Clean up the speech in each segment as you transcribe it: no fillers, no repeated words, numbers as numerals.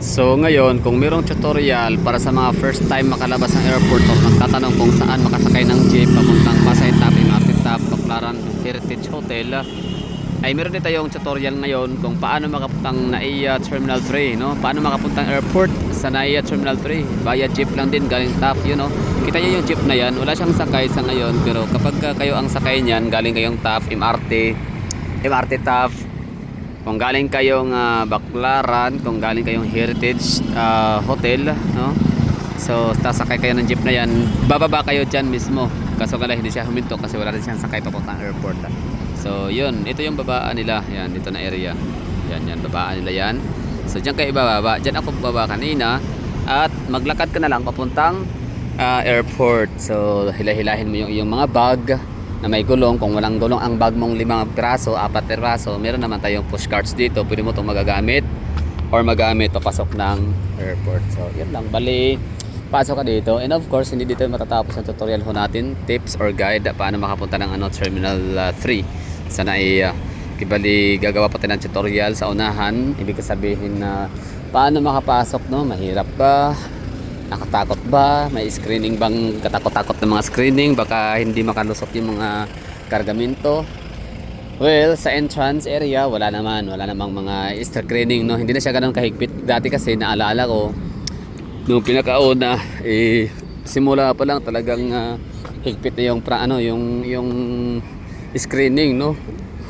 So ngayon, kung mayroong tutorial para sa mga first time makalabas ng airport o nagtatanong kung saan makasakay ng jeep papuntang Pasay Top, MRT Top, Baclaran Heritage Hotel, ay meron din tayong tutorial ngayon kung paano makapuntang NAIA Terminal 3, no? Paano makapuntang airport sa NAIA Terminal 3 via jeep lang din galing Top, Kita niyo yung jeep na yan, wala siyang sakay sa ngayon, pero kapag kayo ang sakay niyan, galing kayong Top, MRT Top, kung galing kayong Baclaran, kung galing kayong Heritage Hotel, no? So sasakay kayo ng jeep na yan, bababa kayo dyan mismo. Kaso kala hindi siya huminto kasi wala rin siyang sakay papuntang airport. So yun, ito yung babaan nila. Yan, dito na area. Yan, babaan nila yan. So dyan kayo ibababa. Dyan ako bababa kanina. At maglakad ka na lang papuntang airport. So hilahilahin mo yung mga bag na may gulong. Kung walang gulong ang bag mong 5 piraso, 4 piraso, meron naman tayong push carts dito. Pwede mo itong magagamit or magamit papasok ng airport. So yun lang, bali pasok ka dito. And of course, hindi dito matatapos ang tutorial ho natin, tips or guide paano makapunta ng Terminal 3 sa NAIA. Kibali gagawa pa tayo ng tutorial sa unahan. Ibig sabihin na paano makapasok, no? Mahirap ba? Nakatakot ba? May screening bang katakot-takot ng mga screening? Baka hindi makalusot yung mga kargamento. Well, sa entrance area, wala namang mga screening, no? Hindi na siya ganun kahigpit. Dati kasi naalaala ko, nung pinakauna, simula pa lang talagang higpit na yung screening, no?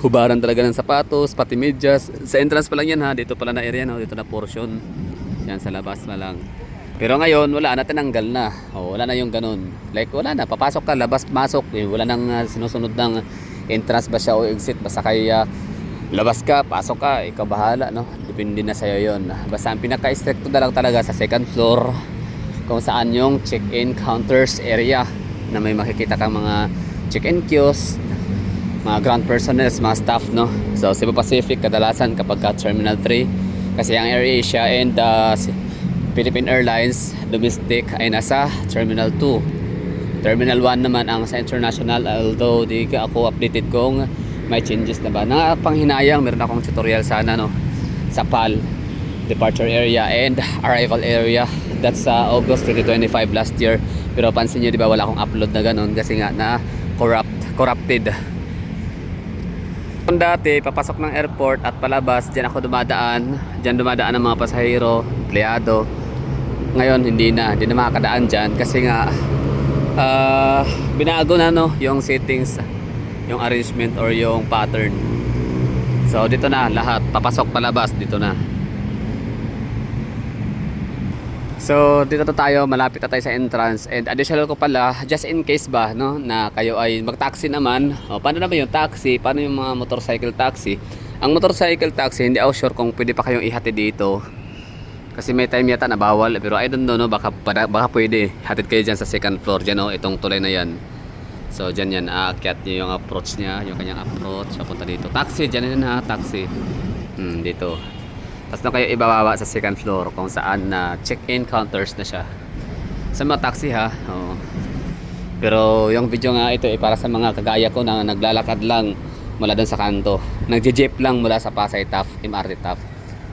Hubaran talaga ng sapatos, pati medyas. Sa entrance pa lang yan, ha. Dito pala na area, no? Dito na portion. Yan, sa labas na lang. Pero ngayon, wala na, tinanggal na. Wala na yung ganun. Like, wala na. Papasok ka, labas, masok. Wala nang sinusunod ng entrance ba siya o exit. Basta kaya labas ka, pasok ka, ikaw bahala, no? Depende na sa'yo yun. Basta ang pinaka-stricto na lang talaga sa second floor, kung saan yung check-in counters area na may makikita kang mga check-in kiosk, mga ground personnel, mga staff, no? So Cebu Pacific kadalasan kapag Terminal 3, kasi ang AirAsia and Philippine Airlines domestic ay nasa Terminal 2. Terminal 1 naman ang sa international, although di ka ako updated kung may changes na ba. Panghinayang meron akong tutorial sana, no, sa PAL departure area and arrival area. That's August 2025 last year. Pero pansin nyo, di ba, wala akong upload na ganun kasi nga na corrupted. Kung dati papasok ng airport at palabas, dyan ako dumadaan. Dyan dumadaan ang mga pasahero, empleyado. Ngayon hindi na makakadaan dyan kasi nga binago na, no, yung settings, yung arrangement or yung pattern. So dito na lahat, papasok palabas dito na. So dito na tayo, malapit na tayo sa entrance. And additional ko pala, just in case ba, no, na kayo ay mag-taxi naman. Paano naman yung taxi? Paano yung mga motorcycle taxi? Ang motorcycle taxi, hindi ako sure kung pwede pa kayong ihati dito. Kasi may time yata na bawal, pero I don't know, no, baka pwede. Hatid kayo dyan sa second floor, dyan, no, itong tulay na yan. So dyan yan, aakyat nyo yung approach niya, yung kanyang approach, papunta dito. Taxi, dyan yan, ha, taxi. Dito. Tapos na kayo ibababa sa second floor kung saan na check-in counters na siya. Sa mga taxi, ha. Pero yung video nga ito ay para sa mga kagaya ko na naglalakad lang mula doon sa kanto. Nagje-jeep lang mula sa Pasay Top, MRT Top.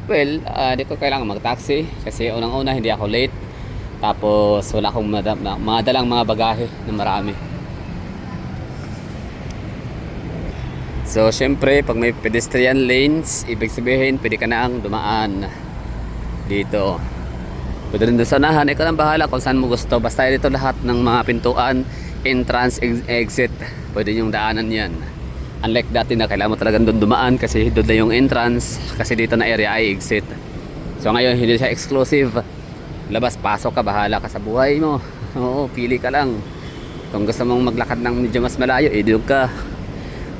Well, di ko kailangan mag-taxi kasi unang-una hindi ako late. Tapos wala akong mga dalang mga bagahe na marami. So syempre pag may pedestrian lanes, ibig sabihin pwede ka na ang dumaan dito. Pwede rin doon sa unahan, ikaw nang bahala kung saan mo gusto. Basta dito lahat ng mga pintuan, entrance, exit, pwede yung daanan yan. Unlike dati na kailangan mo talagang doon dumaan kasi doon na yung entrance, kasi dito na area ay exit. So ngayon hindi siya exclusive. Labas, pasok ka, bahala ka sa buhay mo. Oo, pili ka lang. Kung gusto mong maglakad ng medyo mas malayo, idug ka.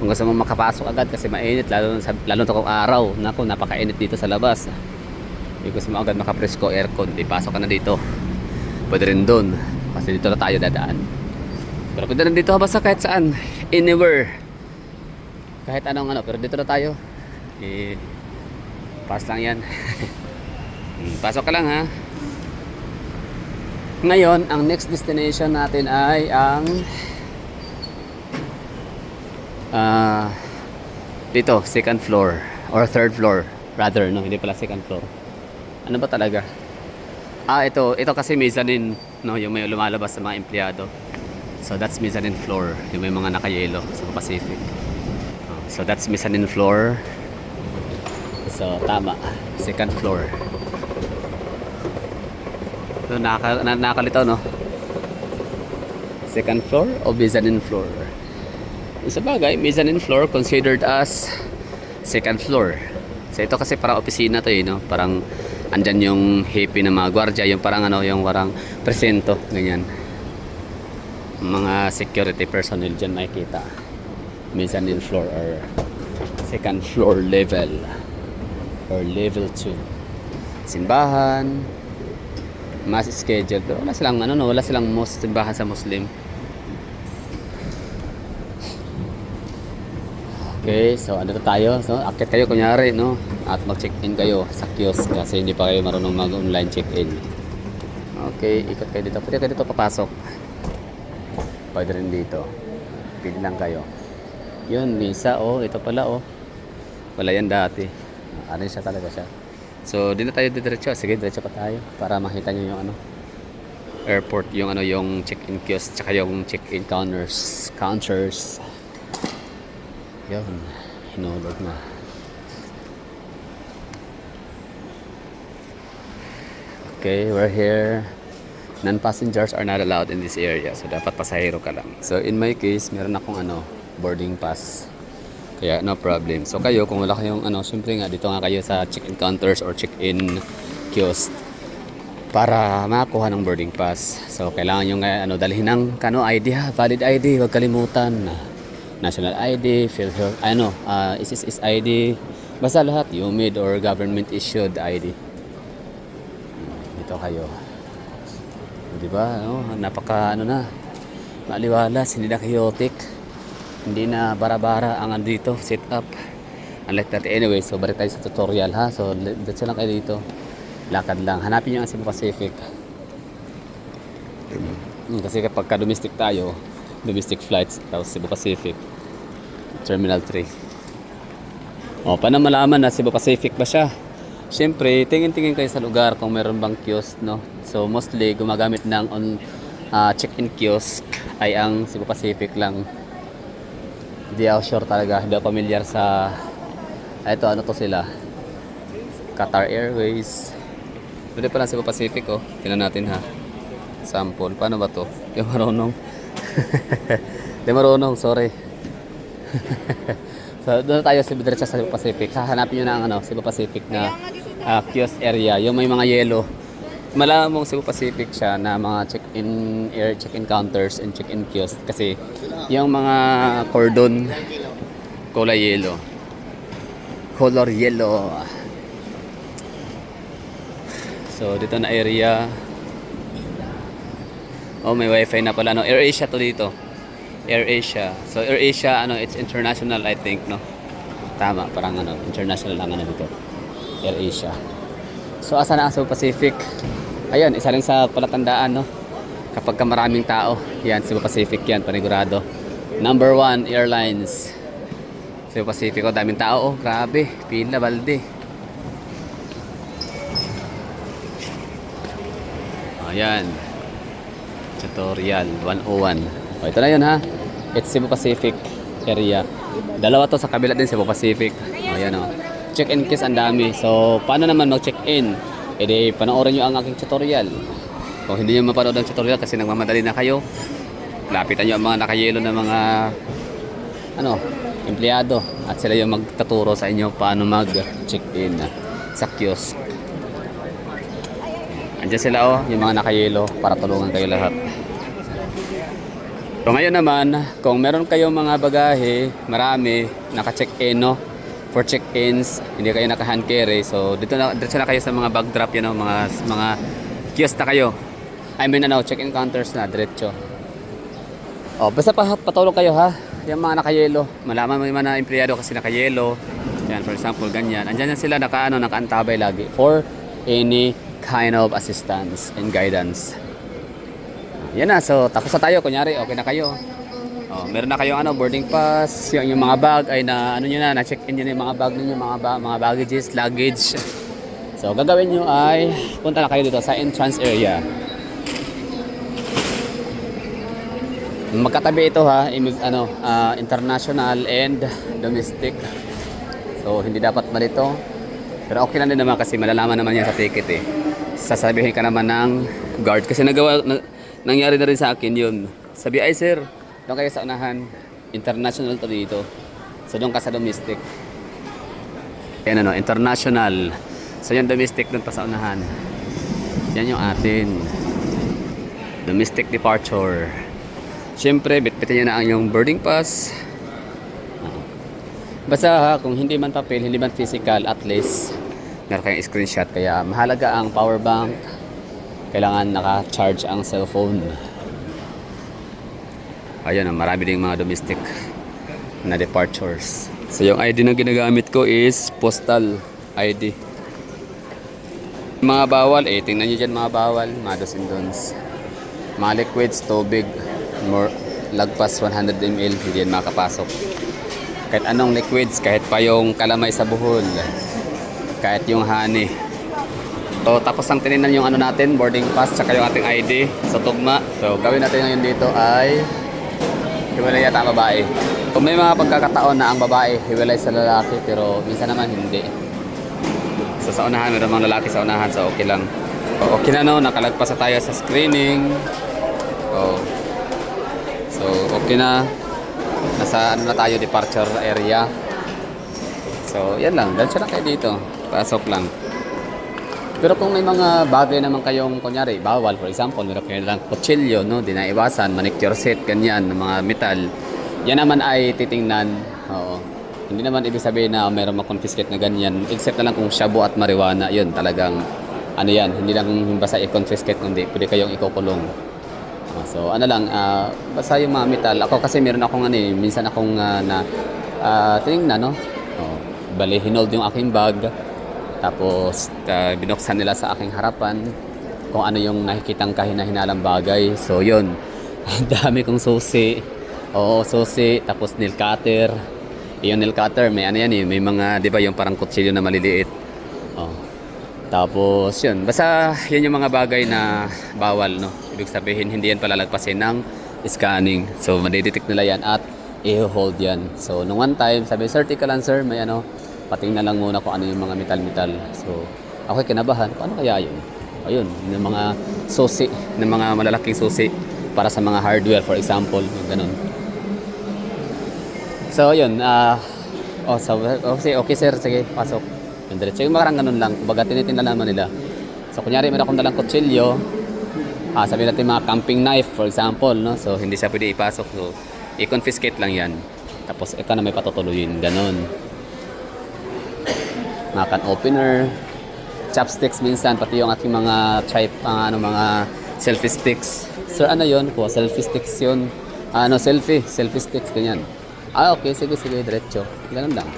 Kung gusto mong makapasok agad kasi mainit, lalo na kung araw. Naku, napakainit dito sa labas. Kung gusto mo agad makapresko aircon, ipasok ka na dito. Pwede rin doon kasi dito na tayo dadaan. Pero pwede rin dito basta kahit saan, anywhere, kahit anong pero dito na tayo. Pass lang yan. Pasok ka lang, ha. Ngayon ang next destination natin ay ang dito, second floor or third floor rather, no, hindi pala second floor. Ano ba talaga? Ito kasi mezzanine, no, yung may lumalabas sa mga empleyado. So that's mezzanine floor, yung may mga nakayelo sa Pacific. So that's mezzanine floor. So tama, second floor. So nakakalito, no? Second floor o mezzanine floor? Sa bagay, mezzanine floor considered as second floor. So ito kasi parang opisina to, no? Parang andyan yung hippie na mga gwardiya, yung parang ano, yung parang presento, ganyan. Mga security personnel dyan makikita. Mezzanine floor or second floor level or level 2. Simbahan, mass schedule, pero wala silang ano, no, wala silang simbahan sa Muslim. Okay, so ano na tayo? So akit kayo kunyari, no, at mag-check-in kayo sa kiosk kasi hindi pa kayo marunong mag-online check-in. Okay, ikot kayo dito. Pwede kayo dito papasok. Pwede rin dito. Pili lang kayo. Yun, misa, oh, ito pala, oh. Wala yan dati. Ano siya talaga siya. So, di na tayo diretso. Sige, diretso pa tayo para makita nyo yung ano, airport, yung ano, yung check-in kiosk, tsaka yung check-in counters. Yun, hinulog na. Okay, we're here. Non-passengers are not allowed in this area. So, dapat pasahero ka lang. So, in my case, meron akong ano, boarding pass. Kaya, no problem. So, kayo, kung wala kayong ano, syempre nga, dito nga kayo sa check-in counters or check-in kiosk para makakuha ng boarding pass. So, kailangan nyo nga, ano, dalhin ng kano ID ha, valid ID, huwag kalimutan. National ID, PhilHealth, SSS ID, basta lahat, UMID or government issued ID. Dito kayo. Di ba? No? Napaka ano na, maliwalas, hindi na chaotic, hindi na bara-bara ang andito, set up. Unlike that, anyway, so balik tayo sa tutorial ha. So, dito lang kayo dito. Lakad lang. Hanapin nyo ang Cebu Pacific. Kasi kapag ka-domestic tayo, domestic flights, tapos Cebu Pacific, Terminal 3. O, paano malaman na Cebu Pacific ba siya? Siyempre, tingin-tingin kayo sa lugar kung meron bang kiosk, no? So, mostly, gumagamit ng check-in kiosk ay ang Cebu Pacific lang. Hindi ako sure talaga. Hindi ako familiar sa... Ito, ano to sila? Qatar Airways. Pwede pa lang Cebu Pacific, oh. Tingnan natin, ha? Sample. Paano ba to? Di marunong. Di marunong, sorry. So, doon tayo sa diretso sa Cebu Pacific. Hahanapin nyo na ang ano, Cebu Pacific na kiosk area. Yung may mga yellow. Malaman mong Cebu Pacific siya na mga check-in counters and check-in kiosk. Kasi yung mga cordon kulay yellow. Color yellow. So, dito na area. Oh, may wifi na pala. No? AirAsia to dito. AirAsia. So, AirAsia, ano, it's international, I think, no? Tama, parang ano, international lang ano dito. AirAsia. So, asa na ang Cebu Pacific? Ayun, isa rin sa palatandaan, no? Kapag ka maraming tao, yan, Cebu Pacific yan, panigurado. Number 1, airlines. Cebu Pacific, oh, daming tao, oh, grabe. Pila, balde. Ayan. Tutorial 101. O, ito na yun ha. It's Cebu Pacific area. Dalawa to sa kabila din Cebu Pacific. O, yan o. Check-in case ang dami. So, paano naman mag-check-in? E di, panoorin nyo ang aking tutorial. Kung hindi nyo mapanood ang tutorial kasi nagmamadali na kayo, lapitan nyo ang mga nakayelo na mga empleyado. At sila yung magtaturo sa inyo paano mag-check-in sa kiosk. Andiyan sila yung mga nakayelo para tulungan kayo lahat. So ngayon naman, kung meron kayong mga bagahe, marami, naka-check-in, no? For check-ins, hindi kayo naka-hand carry. So dito na kayo sa mga bag drop, yan, mga kiosk na kayo. I mean, check-in counters na, diretso. O, basta patulong kayo ha. Yung mga naka-yelo. Malaman mo yung mga empleyado kasi naka-yelo. Yan, for example, ganyan. Andiyan sila naka-antabay lagi for any kind of assistance and guidance. Yan na, so tapos na tayo, kunyari okay na kayo. Oh, meron na kayong boarding pass, yung mga bag ay na nyo na check-in nyo na yung mga bag ninyo, mga baggages, luggage. So gagawin nyo ay punta na kayo dito sa entrance area. Magkatabi ito ha, international and domestic. So hindi dapat malito. Pero okay lang din naman kasi malalaman naman yan sa ticket eh. Sasabihin ka naman ng guard kasi nangyari na rin sa akin yun. Sabi ay sir, doon kayo sa unahan, international to dito. So doon ka sa domestic. Yan international. So yung domestic doon pa sa unahan. Yan yung atin. Domestic departure. Siyempre, bitbitin nyo na ang yung boarding pass. Basta ha, kung hindi man papel, hindi man physical, at least meron kayong screenshot. Kaya mahalaga ang power bank. Kailangan naka-charge ang cellphone. Ayun, marami ding mga domestic na departures. So yung ID na ginagamit ko is postal ID. Mga bawal, tingnan nyo dyan mga bawal, mga dos and don'ts. Mga liquids, tubig, lagpas 100 ml, hindi yan makapasok. Kahit anong liquids, kahit pa yung kalamay sa buhol, kahit yung honey. So tapos ang tininan yung natin, boarding pass, tsaka yung ating ID sa tugma. So gawin natin ngayon dito ay hiwalay yata ang babae. Kung may mga pagkakataon na ang babae hiwalay sa lalaki, pero minsan naman hindi. So sa unahan, meron mga lalaki sa unahan, so okay lang. So, okay na nakalagpas na tayo sa screening. So okay na. Nasa na tayo, departure area. So yan lang, dahil siya lang kayo dito. Pasok lang. Pero kung may mga bagay naman kayong, kunyari, bawal, for example, meron kayo lang kutsilyo, di na iwasan, manicure set, ganyan, ng mga metal, yan naman ay titingnan. Oo. Hindi naman ibig sabihin na meron ma-confiscate na ganyan, except na lang kung shabu at marijuana, yun talagang, yan, hindi lang basta i-confiscate, kundi pwede kayong ikukulong. So basta yung mga metal, ako kasi meron akong minsan akong tinignan, bali, hinold yung aking bag. Tapos binuksan nila sa aking harapan kung ano yung nakikitang kahina-hinalang bagay. So yun, dami kong susi. Oo, susi. Tapos nail cutter. Yung nail cutter, may may mga, di ba yung parang kutsilyo na maliliit. Tapos yun, basta yun yung mga bagay na bawal, Ibig sabihin, hindi yan palalagpasin ng scanning. So madidetect nila yan at i-hold yan. So nung one time, sabi, sir, tika lang sir, may patingnan lang muna kung ano yung mga metal-metal. So, ako kinabahan, paano kaya yun? Ayun, yung mga susi, ng mga malalaking susi para sa mga hardware, for example, yung ganun. So, yun, okay sir, sige, pasok. Yung diretso, yung makarang ganun lang, kumbaga tinitingnan naman nila. So, kunyari, meron akong dalang kutsilyo, sabi natin mga camping knife, for example, so hindi siya pwede ipasok, so, i-confiscate lang yan. Tapos, ikaw na may patutuloyin, ganun. Mga can opener, chopsticks minsan, pati yung aking mga mga selfie sticks. Sir, yun po? Selfie sticks yun. Selfie sticks, ganyan. Okay, sige, diretso. Ganun lang.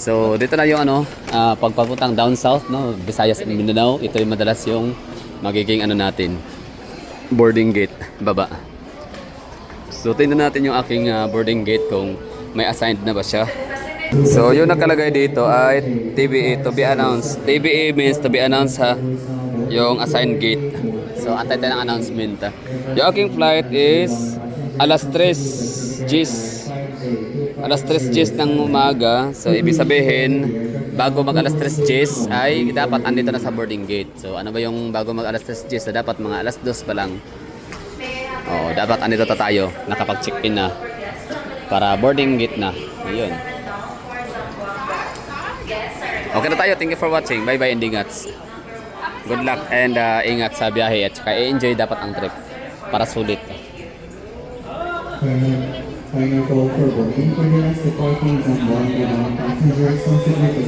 So, dito na yung pagpapuntang down south, Visayas and Mindanao. Ito yung madalas yung magiging natin, boarding gate, baba. So, tingnan natin yung aking boarding gate kung may assigned na ba siya. So, yung nakalagay dito ay TBE, to be announced. TBE means to be announced yung assigned gate. So, antay tayo ng announcement. Yung aking flight is alas 3 Gs. Alas 3 Gs ng umaga. So, ibig sabihin, bago mag alas 3 Gs ay dapat andito na sa boarding gate. So, ano ba yung bago mag alas 3 Gs? So, dapat mga alas 2 pa lang. Dapat andito tayo. Nakapag-check-in na. Para boarding gate na. Ayun. Okay na tayo. Thank you for watching. Bye-bye and ingats. Good luck and ingat sa biyahe at saka i-enjoy dapat ang trip para sulit. Final call for boarding for the next departments and one passengers.